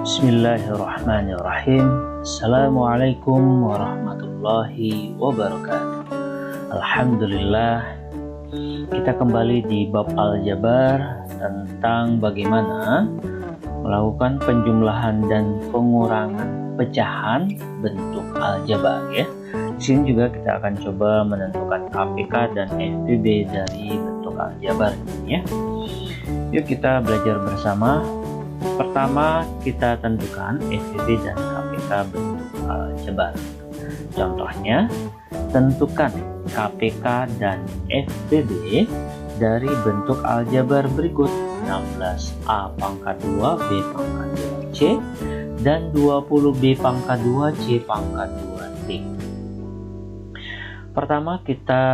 Bismillahirrahmanirrahim. Assalamualaikum warahmatullahi wabarakatuh. Alhamdulillah, kita kembali di bab aljabar tentang bagaimana melakukan penjumlahan dan pengurangan pecahan bentuk aljabar ya. Di sini juga kita akan coba menentukan KPK dan FPB dari bentuk aljabar ini ya. Yuk kita belajar bersama. Pertama kita tentukan FPB dan KPK bentuk aljabar. Contohnya, tentukan KPK dan FPB dari bentuk aljabar berikut: 16A pangkat 2 B pangkat 2 C dan 20B pangkat 2 C pangkat 2 D. Pertama kita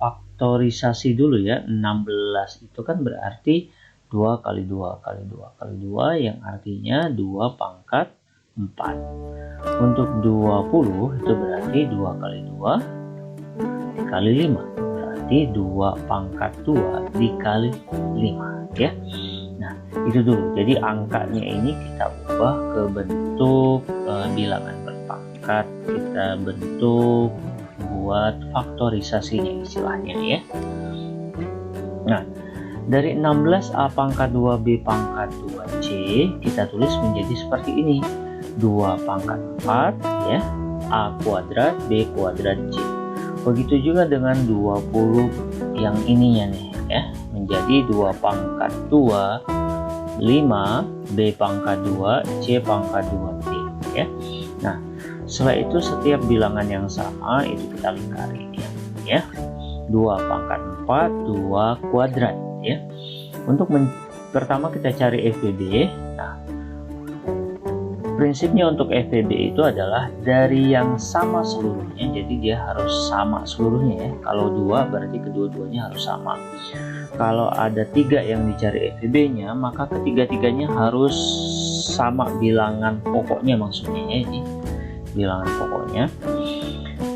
faktorisasi dulu ya. 16 itu kan berarti 2 kali 2 kali 2 kali 2 yang artinya 2 pangkat 4. Untuk 20 itu berarti 2 kali 2 dikali 5, berarti 2 pangkat 2 dikali 5 ya. Nah itu dulu, jadi angkanya ini kita ubah ke bentuk bilangan berpangkat, kita bentuk buat faktorisasinya istilahnya ya. Nah dari 16A pangkat 2B pangkat 2C kita tulis menjadi seperti ini: 2 pangkat 4 ya, A kuadrat B kuadrat C. Begitu juga dengan 20 yang ininya nih ya, menjadi 2 pangkat 2 5 B pangkat 2 C pangkat 2D ya. Nah setelah itu setiap bilangan yang sama itu kita lingkari ya. 2 pangkat 4 2 kuadrat ya. Untuk pertama kita cari FPB. Nah prinsipnya untuk FPB itu adalah dari yang sama seluruhnya, jadi dia harus sama seluruhnya ya. Kalau 2 berarti kedua-duanya harus sama. Kalau ada 3 yang dicari FPB nya, maka ketiga-tiganya harus sama bilangan pokoknya, maksudnya ya, ini bilangan pokoknya.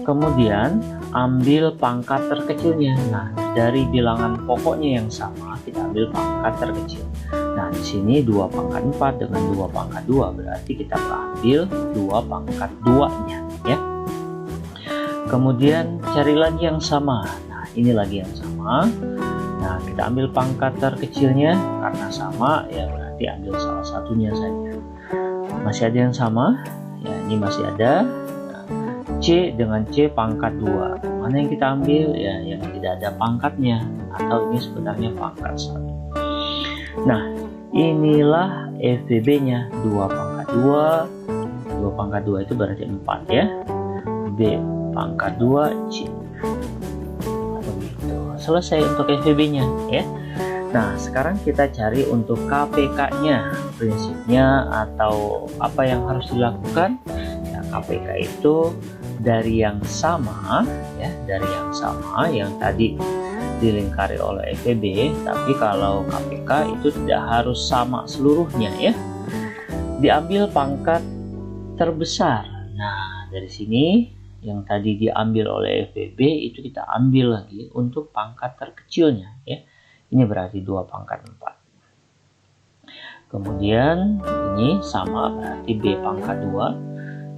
Kemudian ambil pangkat terkecilnya. Nah dari bilangan pokoknya yang sama kita ambil pangkat terkecil. Nah di sini 2 pangkat 4 dengan 2 pangkat 2 berarti kita ambil 2 pangkat 2 nya ya. Kemudian cari lagi yang sama. Nah ini lagi yang sama. Nah kita ambil pangkat terkecilnya, karena sama ya berarti ambil salah satunya saja. Masih ada yang sama ya, ini masih ada. C dengan C pangkat 2, mana yang kita ambil ya, yang tidak ada pangkatnya, atau ini sebenarnya pangkat 1. Nah inilah FPB nya, 2 pangkat 2 pangkat 2 itu berarti 4 ya, B pangkat 2 C. Begitu. Selesai untuk FPB nya ya. Nah sekarang kita cari untuk KPK nya. Prinsipnya atau apa yang harus dilakukan ya, KPK itu dari yang sama ya, dari yang sama yang tadi dilingkari oleh FPB, tapi kalau KPK itu tidak harus sama seluruhnya ya. Diambil pangkat terbesar. Nah dari sini yang tadi diambil oleh FPB itu kita ambil lagi untuk pangkat terkecilnya ya. Ini berarti 2 pangkat 4. Kemudian ini sama, berarti B pangkat 2.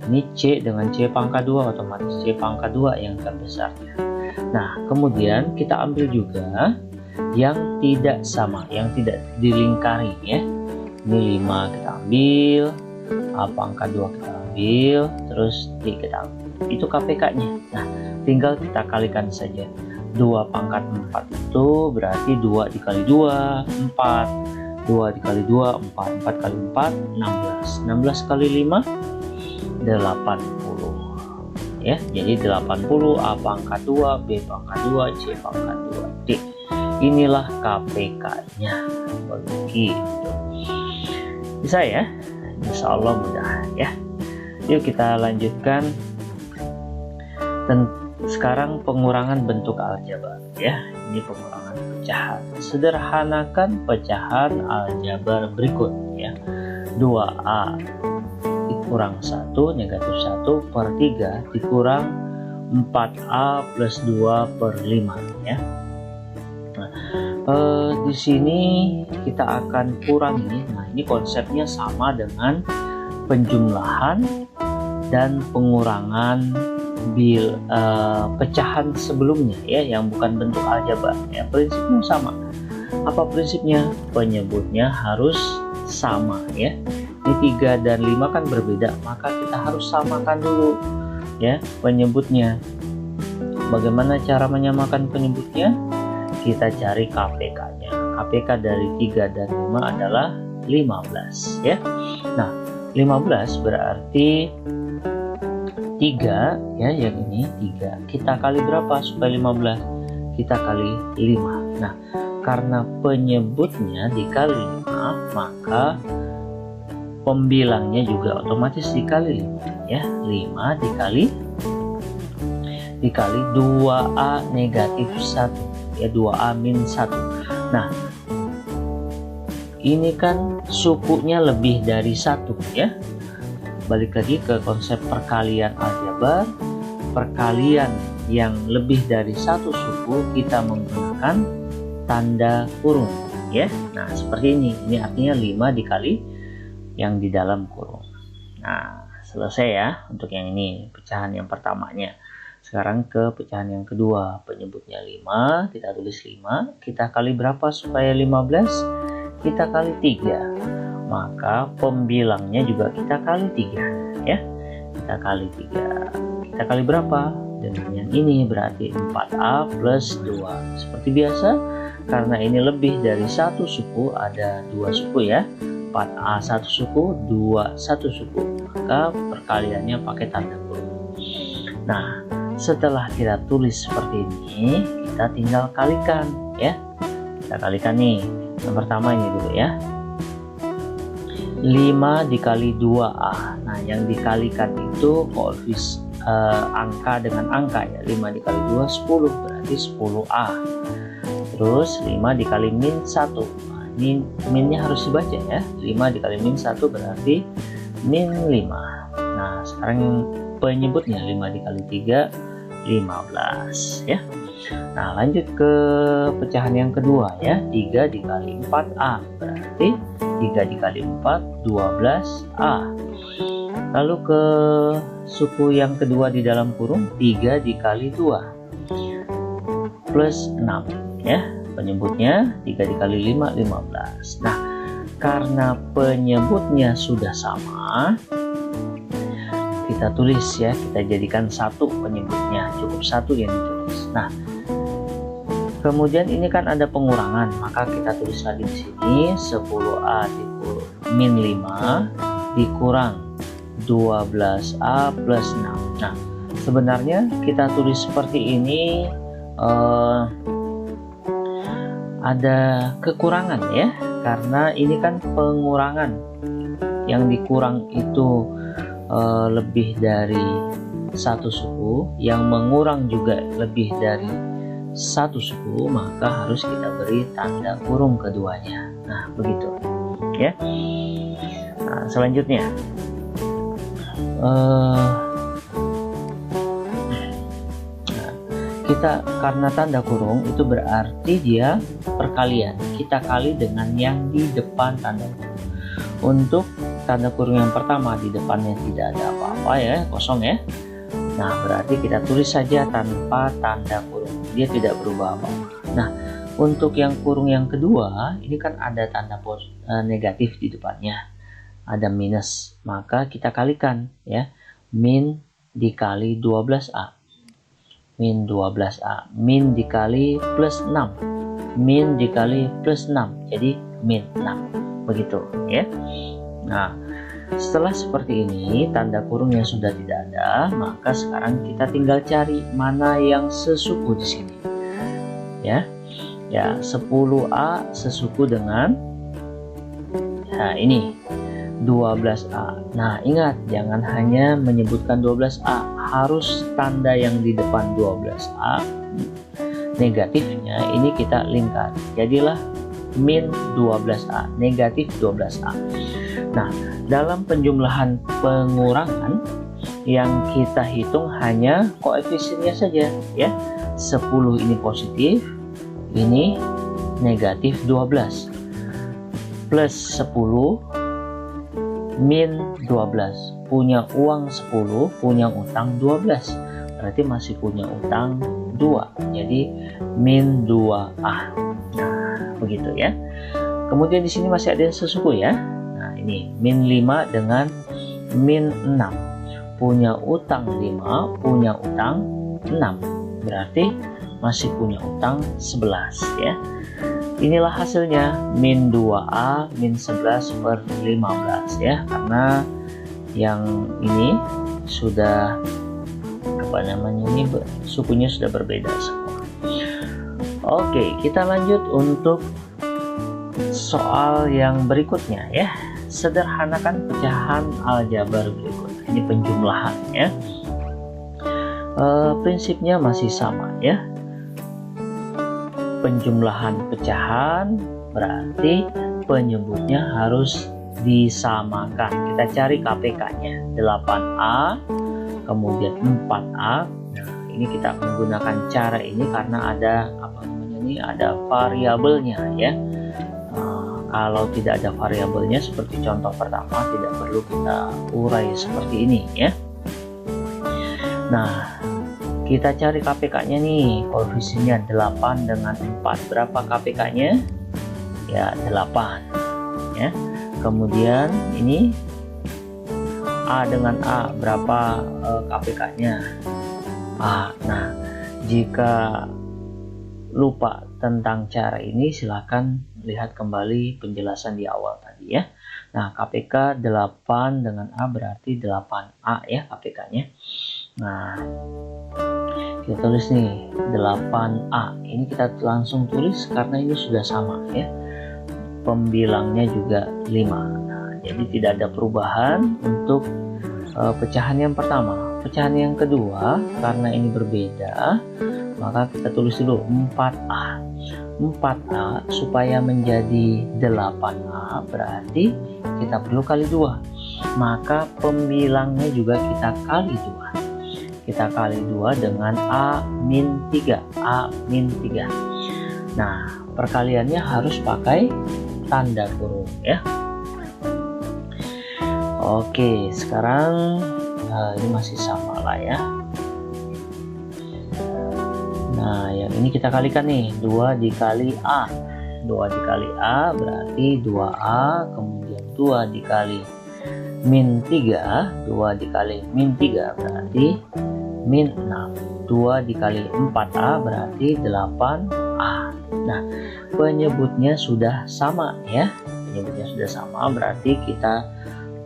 Ini C dengan C pangkat 2, otomatis C pangkat 2 yang terbesarnya. Nah kemudian kita ambil juga yang tidak sama, yang tidak dilingkari ya. Ini 5 kita ambil, A pangkat 2 kita ambil, terus D kita ambil. Itu KPK nya. Nah tinggal kita kalikan saja. 2 pangkat 4 itu berarti 2 dikali 2 4, 2 dikali 2 4, 4 kali 4 16, 16 kali 5 80 ya. Jadi 80 A pangkat 2 B pangkat 2 C pangkat 2 D. Inilah KPK nya. Begitu. Bisa ya? Insya Allah mudah ya. Yuk kita lanjutkan. Sekarang pengurangan bentuk aljabar ya. Ini pengurangan pecahan. Sederhanakan pecahan aljabar berikut ya. 2A dikurang 1 negatif 1 per 3 dikurang 4A plus 2 per 5 ya. Nah, Di sini kita akan kurangi. Nah, ini konsepnya sama dengan penjumlahan dan pengurangan pecahan sebelumnya ya, yang bukan bentuk aljabar ya. Prinsipnya sama. Apa prinsipnya? Penyebutnya harus sama ya. Ini 3 dan 5 kan berbeda, maka kita harus samakan dulu ya penyebutnya. Bagaimana cara menyamakan penyebutnya? Kita cari KPK-nya. KPK dari 3 dan 5 adalah 15 ya. Nah, 15 berarti 3 ya, yang ini 3. Kita kali berapa supaya 15? Kita kali 5. Nah, karena penyebutnya dikali 5, maka pembilangnya juga otomatis dikali 5 ya. 5 dikali 2A negatif 1 ya, 2A min 1. Nah, ini kan sukunya lebih dari 1 ya. Balik lagi ke konsep perkalian aljabar. Perkalian yang lebih dari 1 suku kita menggunakan tanda kurung ya. Nah, seperti ini. Ini artinya 5 dikali yang di dalam kurung. Nah, selesai ya untuk yang ini, pecahan yang pertamanya. Sekarang ke pecahan yang kedua. Penyebutnya 5, kita tulis 5. Kita kali berapa supaya 15? Kita kali 3. Maka pembilangnya juga kita kali 3 ya. Kita kali 3. Kita kali berapa? Dengan yang ini berarti 4A plus 2. Seperti biasa, karena ini lebih dari 1 suku, ada 2 suku ya. 4A 1 suku, 2 1 suku. Maka perkaliannya pakai tanda kurung. Nah, setelah kita tulis seperti ini, kita tinggal kalikan ya. Kita kalikan nih. Yang pertama ini dulu ya. 5 dikali 2A. Nah, yang dikalikan itu angka dengan angka ya. 5 dikali 2 10, berarti 10A. Terus 5 dikali min 1. Nah, ini minnya harus dibaca ya. 5 dikali min 1 berarti min 5. Nah, sekarang penyebutnya 5 dikali 3 15 ya. Nah, lanjut ke pecahan yang kedua ya. 3 dikali 4A berarti 3 dikali 4 12A. Lalu ke suku yang kedua di dalam kurung, 3 dikali 2 plus 6 ya. Penyebutnya 3 dikali 5 15. Nah, karena penyebutnya sudah sama, kita tulis ya, kita jadikan 1 penyebutnya, cukup 1 yang ditulis. Nah, kemudian ini kan ada pengurangan, maka kita tulis lagi di sini 10A min 5 dikurang 12A plus 6. Nah, sebenarnya kita tulis seperti ini ada kekurangan ya, karena ini kan pengurangan. Yang dikurang itu lebih dari 1 suku, yang mengurang juga lebih dari 1 suku, maka harus kita beri tanda kurung keduanya. Nah, begitu ya. Nah, selanjutnya kita, karena tanda kurung itu berarti dia perkalian, kita kali dengan yang di depan tanda kurung. Untuk tanda kurung yang pertama, di depannya tidak ada apa-apa ya, kosong ya. Nah, berarti kita tulis saja tanpa tanda kurung, dia tidak berubah apa-apa. Nah, untuk yang kurung yang kedua, ini kan ada tanda negatif di depannya, ada minus, maka kita kalikan ya. Min dikali 12A, min 12A, min dikali plus 6, min dikali plus 6, jadi min 6, begitu ya. Nah, setelah seperti ini, tanda kurungnya sudah tidak ada, maka sekarang kita tinggal cari mana yang sesuku di sini ya. Ya, 10A sesuku dengan ini 12A. Nah, ingat, jangan hanya menyebutkan 12A, harus tanda yang di depan 12A negatifnya ini kita lingkar, jadilah min 12A, negatif 12A. Nah, dalam penjumlahan pengurangan yang kita hitung hanya koefisiennya saja ya. 10 ini positif, ini negatif 12. Plus 10 min 12. Punya uang 10, punya utang 12. Berarti masih punya utang 2. Jadi min 2A. Nah, begitu ya. Kemudian di sini masih ada sesuku ya. Nah, ini min 5 dengan min 6. Punya utang 5, punya utang 6. Berarti masih punya utang 11 ya. Inilah hasilnya min 2A min 11 per 15 ya. Karena yang ini sudah ini sukunya sudah berbeda semua. Oke, kita lanjut untuk soal yang berikutnya ya. Sederhanakan pecahan aljabar berikut. Ini penjumlahan ya. Prinsipnya masih sama ya. Penjumlahan pecahan berarti penyebutnya harus disamakan. Kita cari KPK-nya 8A kemudian 4A. Nah, ini kita menggunakan cara ini karena ada ada variabelnya ya. Kalau tidak ada variabelnya seperti contoh pertama, tidak perlu kita urai seperti ini ya. Nah, kita cari KPK-nya nih, koefisiennya 8 dengan 4. Berapa KPK-nya? Ya, 8 ya. Kemudian ini A dengan A, berapa KPK-nya? A. Nah, jika lupa tentang cara ini, silakan lihat kembali penjelasan di awal tadi ya. Nah, KPK 8 dengan A berarti 8A ya KPK-nya. Nah, kita tulis nih 8A. Ini kita langsung tulis karena ini sudah sama ya. Pembilangnya juga 5. Jadi tidak ada perubahan untuk pecahan yang pertama. Pecahan yang kedua, karena ini berbeda, maka kita tulis dulu 4A. 4A supaya menjadi 8A berarti kita perlu kali 2. Maka pembilangnya juga kita kali 2. Kita kali 2 dengan A-3. A-3. Nah, perkaliannya harus pakai tanda kurung ya. Oke, sekarang ini masih sama lah ya. Nah, yang ini kita kalikan nih, 2 dikali A. 2 dikali A berarti 2A, kemudian 2 dikali min 3. 2 dikali min 3 berarti min 6. 2 dikali 4A berarti 8A. Nah, penyebutnya sudah sama ya. Penyebutnya sudah sama berarti kita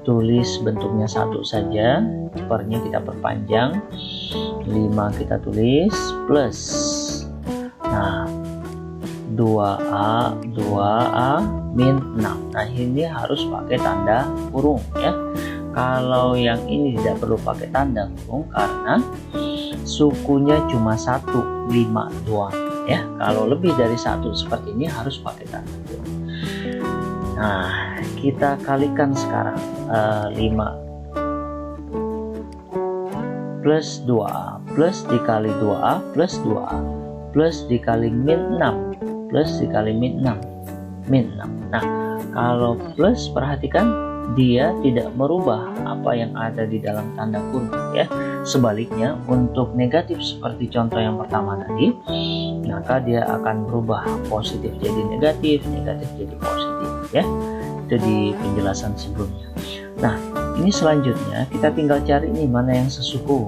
tulis bentuknya satu saja, pernya kita perpanjang, 5 kita tulis plus, nah 2A min 6. Nah, ini harus pakai tanda kurung ya. Kalau yang ini tidak perlu pakai tanda kurung karena sukunya cuma 1, 5 doang ya. Kalau lebih dari 1 seperti ini harus pakai tanda kurung. Nah, kita kalikan sekarang 5 plus 2A plus dikali 2A plus 2A plus dikali min 6 plus dikali min 6 min 6. Nah, kalau plus perhatikan dia tidak merubah apa yang ada di dalam tanda kurung ya. Sebaliknya untuk negatif seperti contoh yang pertama tadi, maka dia akan berubah positif jadi negatif, negatif jadi positif ya. Itu di penjelasan sebelumnya. Nah, ini selanjutnya kita tinggal cari nih mana yang sesuku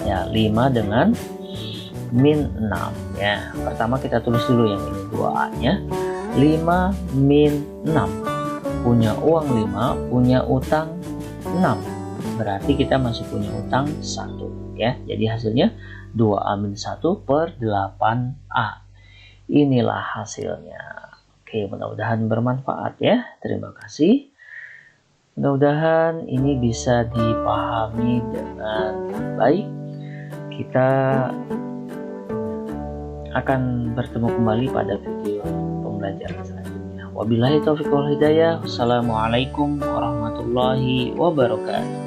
ya. 5 dengan min 6 ya. Pertama kita tulis dulu yang ini 2A nya. 5 min 6, punya uang 5, punya utang 6, berarti kita masih punya utang 1 ya. Jadi hasilnya 2A min 1 per 8A. Inilah hasilnya. Oke, mudah-mudahan bermanfaat ya. Terima kasih. Mudah-mudahan ini bisa dipahami dengan baik. Kita akan bertemu kembali pada video pembelajaran selanjutnya. Wabillahi taufiq wal hidayah. Wassalamualaikum warahmatullahi wabarakatuh.